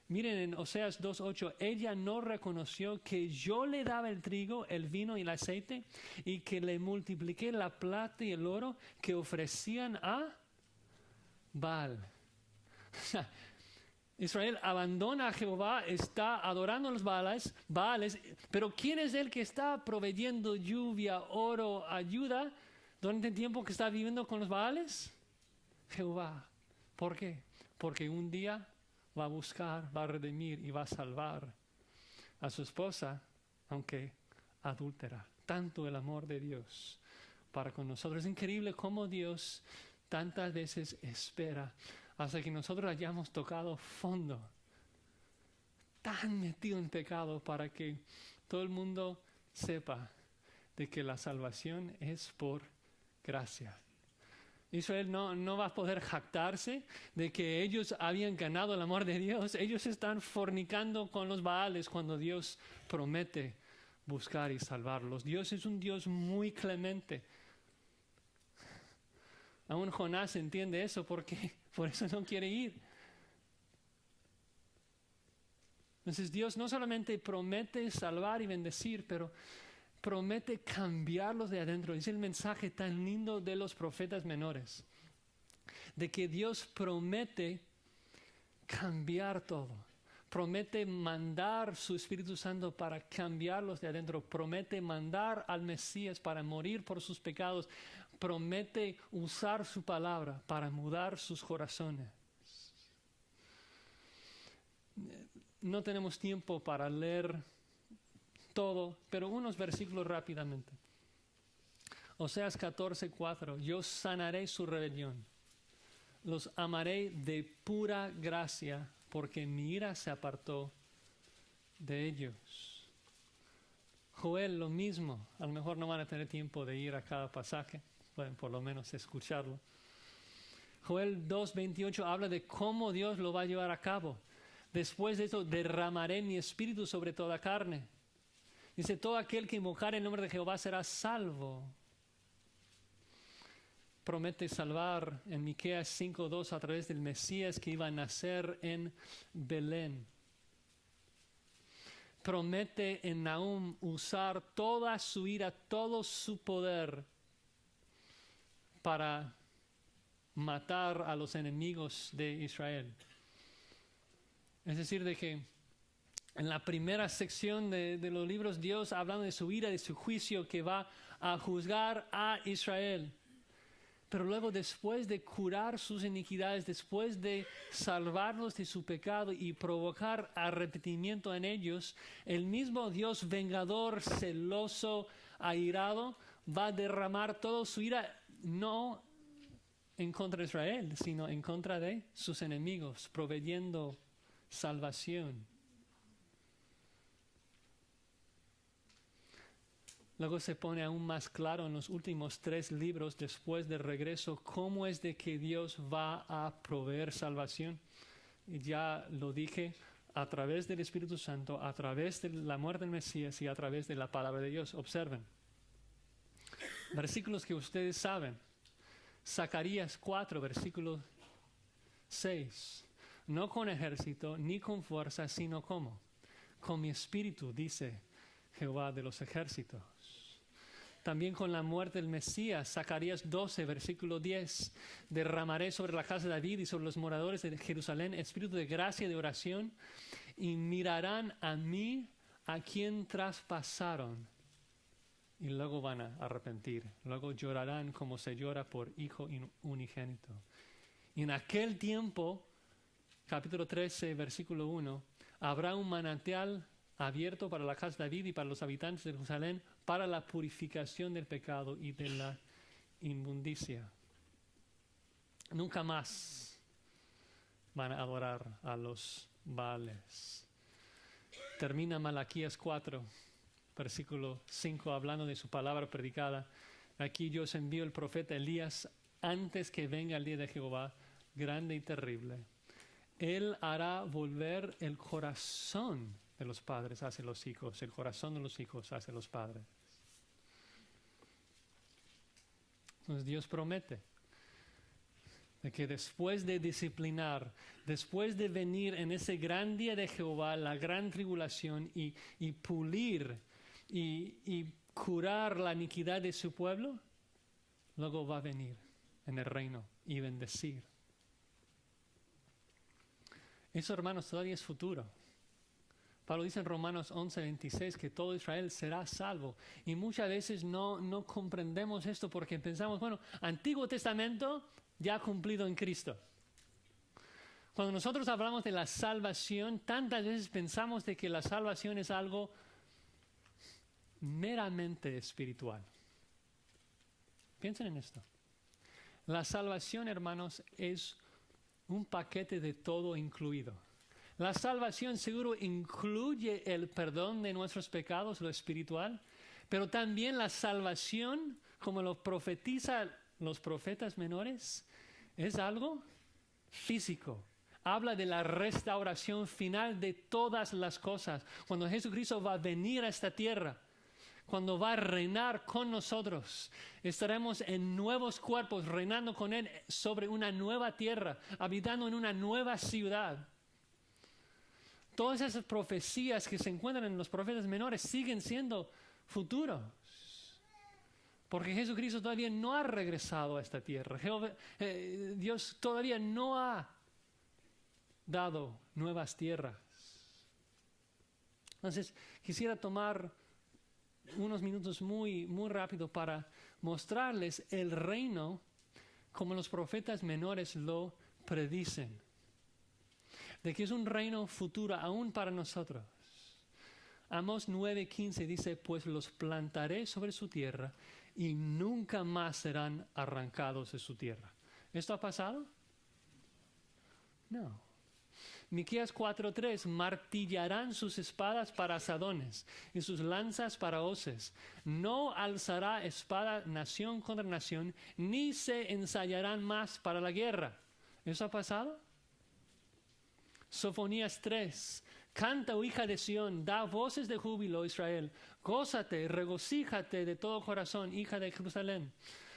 Miren en Oseas 2:8, ella no reconoció que yo le daba el trigo, el vino y el aceite y que le multipliqué la plata y el oro que ofrecían a Baal. Israel abandona a Jehová, está adorando a los Baales, pero ¿quién es el que está proveyendo lluvia, oro, ayuda durante el tiempo que está viviendo con los Baales? Jehová. ¿Por qué? Porque un día va a buscar, va a redimir y va a salvar a su esposa, aunque adúltera. Tanto el amor de Dios para con nosotros. Es increíble cómo Dios tantas veces espera hasta que nosotros hayamos tocado fondo, tan metido en pecado, para que todo el mundo sepa de que la salvación es por gracia. Israel no va a poder jactarse de que ellos habían ganado el amor de Dios. Ellos están fornicando con los Baales cuando Dios promete buscar y salvarlos. Dios es un Dios muy clemente. Aún Jonás entiende eso, porque por eso no quiere ir. Entonces Dios no solamente promete salvar y bendecir, pero promete cambiarlos de adentro. Es el mensaje tan lindo de los profetas menores, de que Dios promete cambiar todo. Promete mandar su Espíritu Santo para cambiarlos de adentro. Promete mandar al Mesías para morir por sus pecados. Promete usar su palabra para mudar sus corazones. No tenemos tiempo para leer todo, pero unos versículos rápidamente. Oseas 14:4, yo sanaré su rebelión, los amaré de pura gracia, porque mi ira se apartó de ellos. Joel, lo mismo. A lo mejor no van a tener tiempo de ir a cada pasaje, pueden por lo menos escucharlo. Joel 2:28 habla de cómo Dios lo va a llevar a cabo. Después de eso, derramaré mi espíritu sobre toda carne. Dice, todo aquel que invocar el nombre de Jehová será salvo. Promete salvar en Miqueas 5:2 a través del Mesías que iba a nacer en Belén. Promete en Nahum usar toda su ira, todo su poder para matar a los enemigos de Israel. Es decir, de que en la primera sección de los libros, Dios hablando de su ira, de su juicio que va a juzgar a Israel. Pero luego, después de curar sus iniquidades, después de salvarlos de su pecado y provocar arrepentimiento en ellos, el mismo Dios vengador, celoso, airado, va a derramar toda su ira, no en contra de Israel, sino en contra de sus enemigos, proveyendo salvación. Luego se pone aún más claro en los últimos 3 libros después del regreso cómo es de que Dios va a proveer salvación. Y ya lo dije, a través del Espíritu Santo, a través de la muerte del Mesías y a través de la palabra de Dios. Observen. Versículos que ustedes saben. Zacarías 4, versículo 6. No con ejército ni con fuerza, sino ¿cómo? Con mi espíritu, dice Jehová de los ejércitos. También con la muerte del Mesías, Zacarías 12, versículo 10. Derramaré sobre la casa de David y sobre los moradores de Jerusalén espíritu de gracia y de oración, y mirarán a mí, a quien traspasaron, y luego van a arrepentir. Luego llorarán como se llora por hijo unigénito. Y en aquel tiempo, capítulo 13, versículo 1, habrá un manantial abierto para la casa de David y para los habitantes de Jerusalén, para la purificación del pecado y de la inmundicia. Nunca más van a adorar a los Baales. Termina Malaquías 4, versículo 5, hablando de su palabra predicada. Aquí yo os envío el profeta Elías antes que venga el día de Jehová, grande y terrible. Él hará volver el corazón de los padres hacia los hijos, el corazón de los hijos hacia los padres. Entonces Dios promete de que después de disciplinar, después de venir en ese gran día de Jehová, la gran tribulación, y pulir y curar la iniquidad de su pueblo, luego va a venir en el reino y bendecir. Eso, hermanos, todavía es futuro. Pablo dice en Romanos 11:26 que todo Israel será salvo. Y muchas veces no comprendemos esto porque pensamos, bueno, Antiguo Testamento ya cumplido en Cristo. Cuando nosotros hablamos de la salvación, tantas veces pensamos de que la salvación es algo meramente espiritual. Piensen en esto. La salvación, hermanos, es un paquete de todo incluido. La salvación seguro incluye el perdón de nuestros pecados, lo espiritual, pero también la salvación, como lo profetizan los profetas menores, es algo físico. Habla de la restauración final de todas las cosas. Cuando Jesucristo va a venir a esta tierra, cuando va a reinar con nosotros, estaremos en nuevos cuerpos, reinando con Él sobre una nueva tierra, habitando en una nueva ciudad. Todas esas profecías que se encuentran en los profetas menores siguen siendo futuros. Porque Jesucristo todavía no ha regresado a esta tierra. Dios todavía no ha dado nuevas tierras. Entonces, quisiera tomar unos minutos muy rápido para mostrarles el reino como los profetas menores lo predicen. De que es un reino futuro aún para nosotros. Amós 9:15 dice, pues los plantaré sobre su tierra y nunca más serán arrancados de su tierra. ¿Esto ha pasado? No. Miqueas 4:3, martillarán sus espadas para asadones y sus lanzas para hoces. No alzará espada nación contra nación, ni se ensayarán más para la guerra. ¿Eso ha pasado? Sofonías 3, canta, oh hija de Sión, da voces de júbilo, Israel. Gózate, regocíjate de todo corazón, hija de Jerusalén.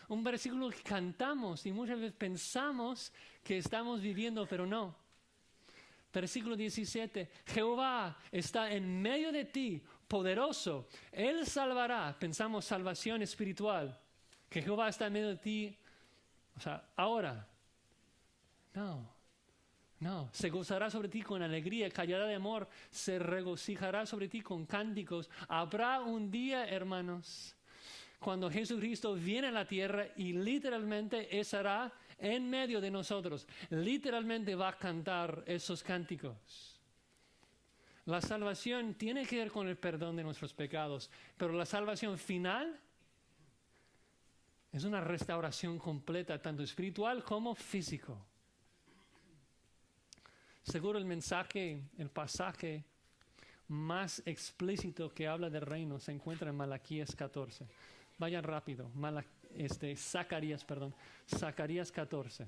Un versículo que cantamos y muchas veces pensamos que estamos viviendo, pero no. Versículo 17, Jehová está en medio de ti, poderoso. Él salvará, pensamos salvación espiritual. Que Jehová está en medio de ti, o sea, ahora. No, se gozará sobre ti con alegría, callará de amor, se regocijará sobre ti con cánticos. Habrá un día, hermanos, cuando Jesucristo viene a la tierra y literalmente estará en medio de nosotros. Literalmente va a cantar esos cánticos. La salvación tiene que ver con el perdón de nuestros pecados, pero la salvación final es una restauración completa, tanto espiritual como físico. Seguro el pasaje más explícito que habla del reino se encuentra en Malaquías 14. Vayan rápido, Zacarías 14.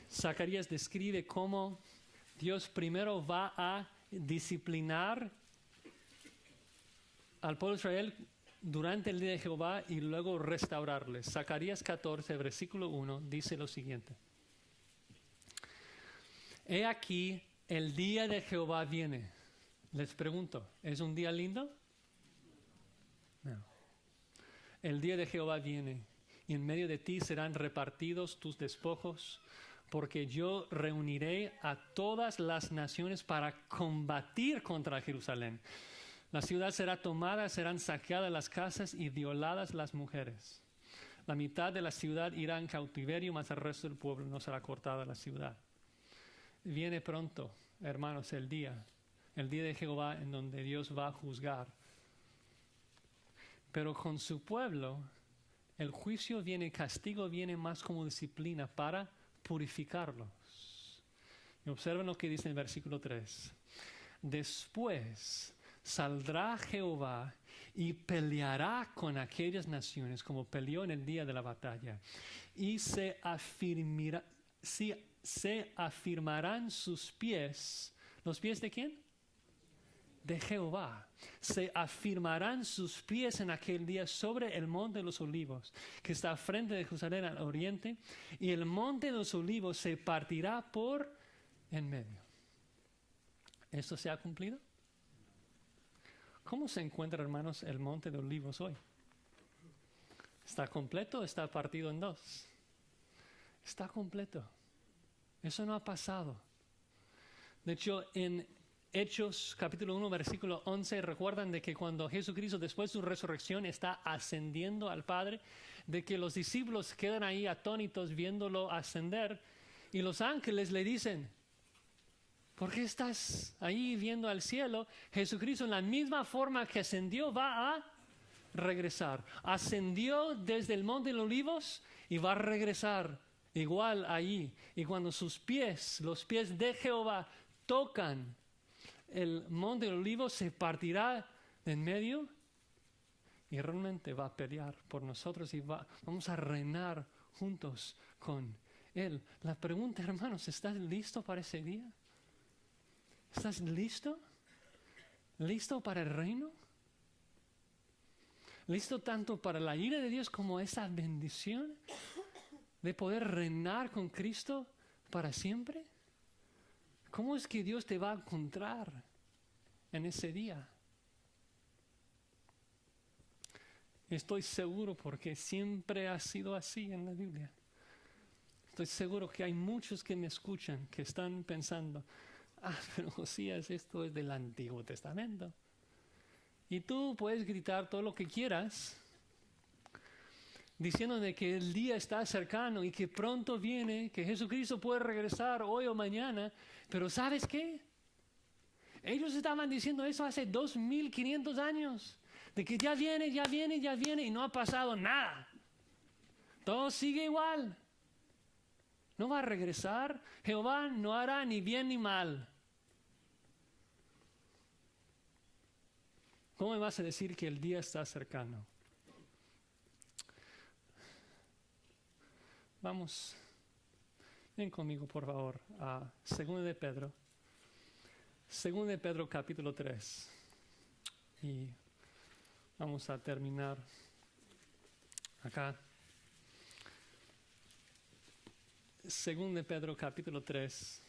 Zacarías describe cómo Dios primero va a disciplinar al pueblo de Israel durante el día de Jehová y luego restaurarles. Zacarías 14, versículo 1, dice lo siguiente. He aquí, el día de Jehová viene. Les pregunto, ¿es un día lindo? No. El día de Jehová viene, y en medio de ti serán repartidos tus despojos, porque yo reuniré a todas las naciones para combatir contra Jerusalén. La ciudad será tomada, serán saqueadas las casas y violadas las mujeres. La mitad de la ciudad irá en cautiverio, mas el resto del pueblo no será cortado de la ciudad. Viene pronto, hermanos, el día de Jehová en donde Dios va a juzgar. Pero con su pueblo, el juicio viene, el castigo viene más como disciplina para purificarlos. Y observen lo que dice en el versículo 3. Después saldrá Jehová y peleará con aquellas naciones como peleó en el día de la batalla. Y se afirmarán sus pies. ¿Los pies de quién? De Jehová. Se afirmarán sus pies en aquel día sobre el monte de los olivos, que está frente de Jerusalén al oriente, y el monte de los olivos se partirá por en medio. ¿Esto se ha cumplido? ¿Cómo se encuentra, hermanos, el monte de olivos hoy? ¿Está completo o está partido en dos? Está completo. Eso no ha pasado. De hecho, en Hechos capítulo 1, versículo 11, recuerdan de que cuando Jesucristo, después de su resurrección, está ascendiendo al Padre, de que los discípulos quedan ahí atónitos viéndolo ascender, y los ángeles le dicen: ¿por qué estás ahí viendo al cielo? Jesucristo, en la misma forma que ascendió, va a regresar. Ascendió desde el monte de los olivos y va a regresar igual allí. Y cuando sus pies, los pies de Jehová, tocan el monte de los olivos, se partirá de en medio y realmente va a pelear por nosotros y vamos a reinar juntos con Él. La pregunta, hermanos, ¿estás listo para ese día? ¿Estás listo? ¿Listo para el reino? ¿Listo tanto para la ira de Dios como esa bendición de poder reinar con Cristo para siempre? ¿Cómo es que Dios te va a encontrar en ese día? Estoy seguro, porque siempre ha sido así en la Biblia. Estoy seguro que hay muchos que me escuchan que están pensando: pero Josías, esto es del Antiguo Testamento. Y tú puedes gritar todo lo que quieras, diciendo de que el día está cercano y que pronto viene, que Jesucristo puede regresar hoy o mañana. Pero ¿sabes qué? Ellos estaban diciendo eso hace 2500 años, de que ya viene y no ha pasado nada. Todo sigue igual. No va a regresar. Jehová no hará ni bien ni mal. ¿Cómo me vas a decir que el día está cercano? Vamos, ven conmigo por favor a 2 de Pedro. 2 de Pedro capítulo 3. Y vamos a terminar acá. 2 de Pedro capítulo 3,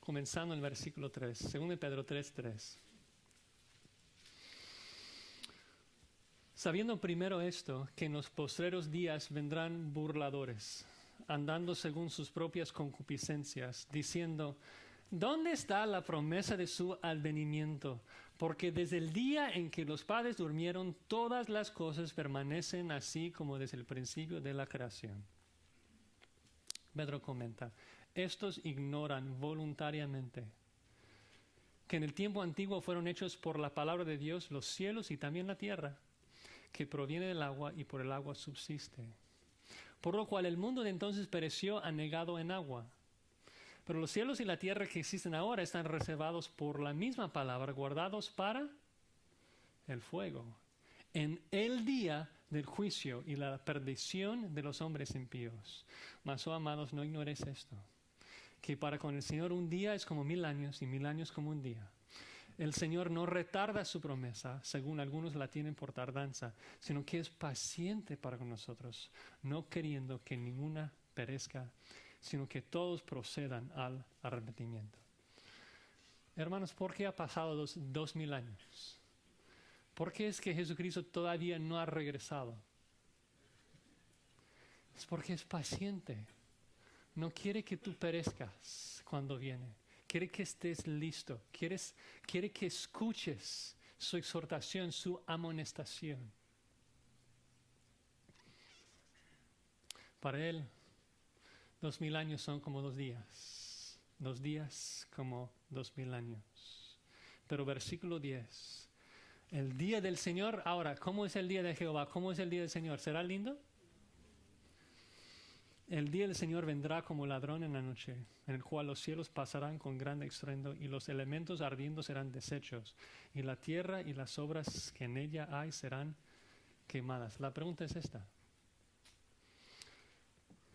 comenzando en el versículo 3. 2 de Pedro 3:3. Sabiendo primero esto, que en los postreros días vendrán burladores, andando según sus propias concupiscencias, diciendo: ¿dónde está la promesa de su advenimiento? Porque desde el día en que los padres durmieron, todas las cosas permanecen así como desde el principio de la creación. Pedro comenta: estos ignoran voluntariamente que en el tiempo antiguo fueron hechos por la palabra de Dios los cielos y también la tierra, que proviene del agua y por el agua subsiste. Por lo cual el mundo de entonces pereció anegado en agua. Pero los cielos y la tierra que existen ahora están reservados por la misma palabra, guardados para el fuego, en el día del juicio y la perdición de los hombres impíos. Mas, oh amados, no ignoréis esto, que para con el Señor un día es como 1000 años y 1000 años como un día. El Señor no retarda su promesa, según algunos la tienen por tardanza, sino que es paciente para con nosotros, no queriendo que ninguna perezca, sino que todos procedan al arrepentimiento. Hermanos, ¿por qué ha pasado 2000 años? ¿Por qué es que Jesucristo todavía no ha regresado? Es porque es paciente. No quiere que tú perezcas cuando viene. Quiere que estés listo. Quiere que escuches su exhortación, su amonestación. Para Él, 2000 años son como 2 días. 2 días como 2000 años. Pero versículo 10. El día del Señor, ahora, ¿cómo es el día de Jehová? ¿Cómo es el día del Señor? ¿Será lindo? El día del Señor vendrá como ladrón en la noche, en el cual los cielos pasarán con gran estruendo y los elementos ardiendo serán deshechos, y la tierra y las obras que en ella hay serán quemadas. La pregunta es esta.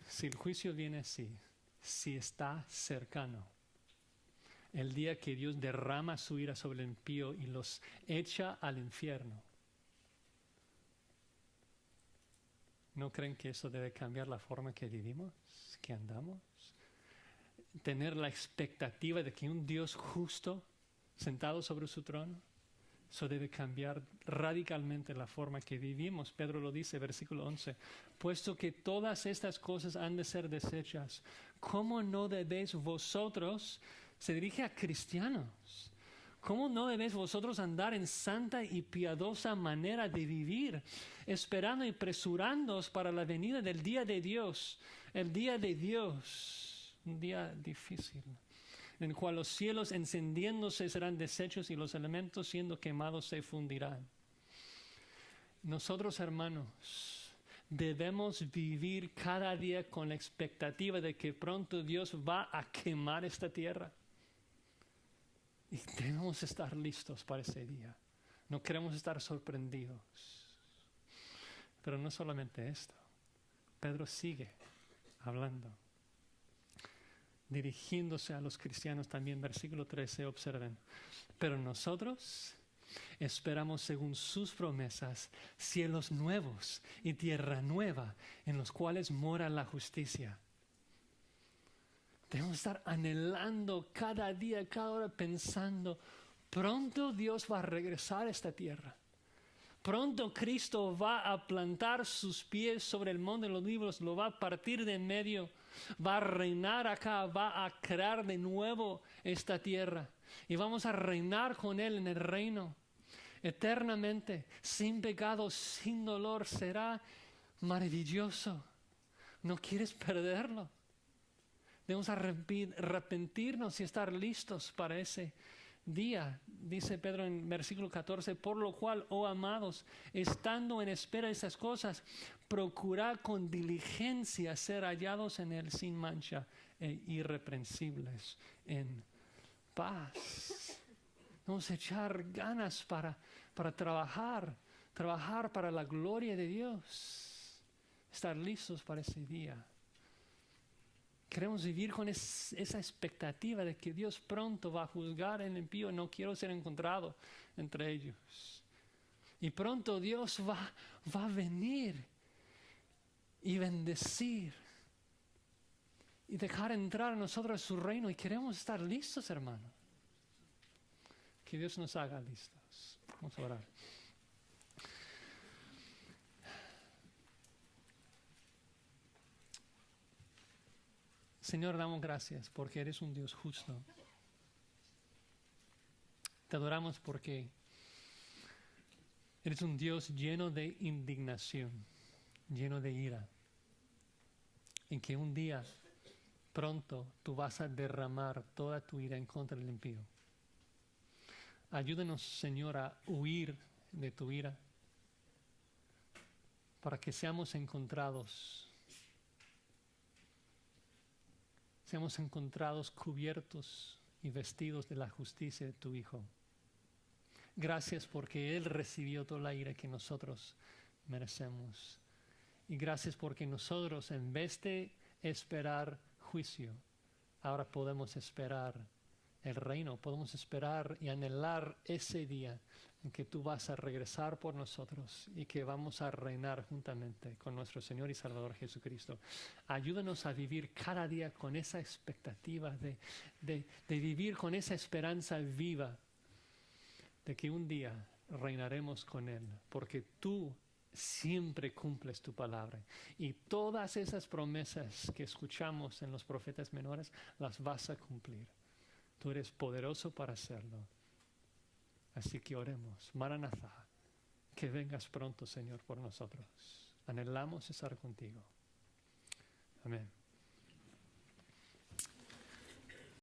Si el juicio viene así, si está cercano, el día que Dios derrama su ira sobre el impío y los echa al infierno, ¿no creen que eso debe cambiar la forma que vivimos, que andamos? Tener la expectativa de que un Dios justo, sentado sobre su trono, eso debe cambiar radicalmente la forma que vivimos. Pedro lo dice, versículo 11, puesto que todas estas cosas han de ser deshechas, ¿cómo no debéis vosotros, se dirige a cristianos, cómo no debéis vosotros andar en santa y piadosa manera de vivir, esperando y presurándoos para la venida del día de Dios, el día de Dios, un día difícil, en el cual los cielos encendiéndose serán deshechos y los elementos siendo quemados se fundirán? Nosotros, hermanos, debemos vivir cada día con la expectativa de que pronto Dios va a quemar esta tierra. Y debemos estar listos para ese día. No queremos estar sorprendidos. Pero no solamente esto. Pedro sigue hablando, dirigiéndose a los cristianos también. Versículo 13, observen. Pero nosotros esperamos según sus promesas cielos nuevos y tierra nueva en los cuales mora la justicia. Debemos estar anhelando cada día, cada hora, pensando, pronto Dios va a regresar a esta tierra. Pronto Cristo va a plantar sus pies sobre el monte de los olivos, lo va a partir de en medio, va a reinar acá, va a crear de nuevo esta tierra. Y vamos a reinar con Él en el reino eternamente, sin pecado, sin dolor. Será maravilloso. ¿No quieres perderlo? Debemos arrepentirnos y estar listos para ese día. Dice Pedro en versículo 14, por lo cual, oh amados, estando en espera de esas cosas, procurad con diligencia ser hallados en Él sin mancha e irreprensibles en paz. Vamos a echar ganas para trabajar para la gloria de Dios, estar listos para ese día. Queremos vivir con esa expectativa de que Dios pronto va a juzgar el impío. No quiero ser encontrado entre ellos. Y pronto Dios va a venir y bendecir y dejar entrar a nosotros su reino. Y queremos estar listos, hermano. Que Dios nos haga listos. Vamos a orar. Señor, damos gracias porque eres un Dios justo. Te adoramos porque eres un Dios lleno de indignación, lleno de ira. En que un día pronto tú vas a derramar toda tu ira en contra del impío. Ayúdanos, Señor, a huir de tu ira para que seamos encontrados cubiertos y vestidos de la justicia de tu Hijo. Gracias porque Él recibió toda la ira que nosotros merecemos. Y gracias porque nosotros, en vez de esperar juicio, ahora podemos esperar el reino, podemos esperar y anhelar ese día en que tú vas a regresar por nosotros y que vamos a reinar juntamente con nuestro Señor y Salvador Jesucristo. Ayúdanos a vivir cada día con esa expectativa de vivir con esa esperanza viva de que un día reinaremos con Él, porque tú siempre cumples tu palabra y todas esas promesas que escuchamos en los profetas menores las vas a cumplir. Tú eres poderoso para hacerlo. Así que oremos. Maranatha, que vengas pronto, Señor, por nosotros. Anhelamos estar contigo. Amén.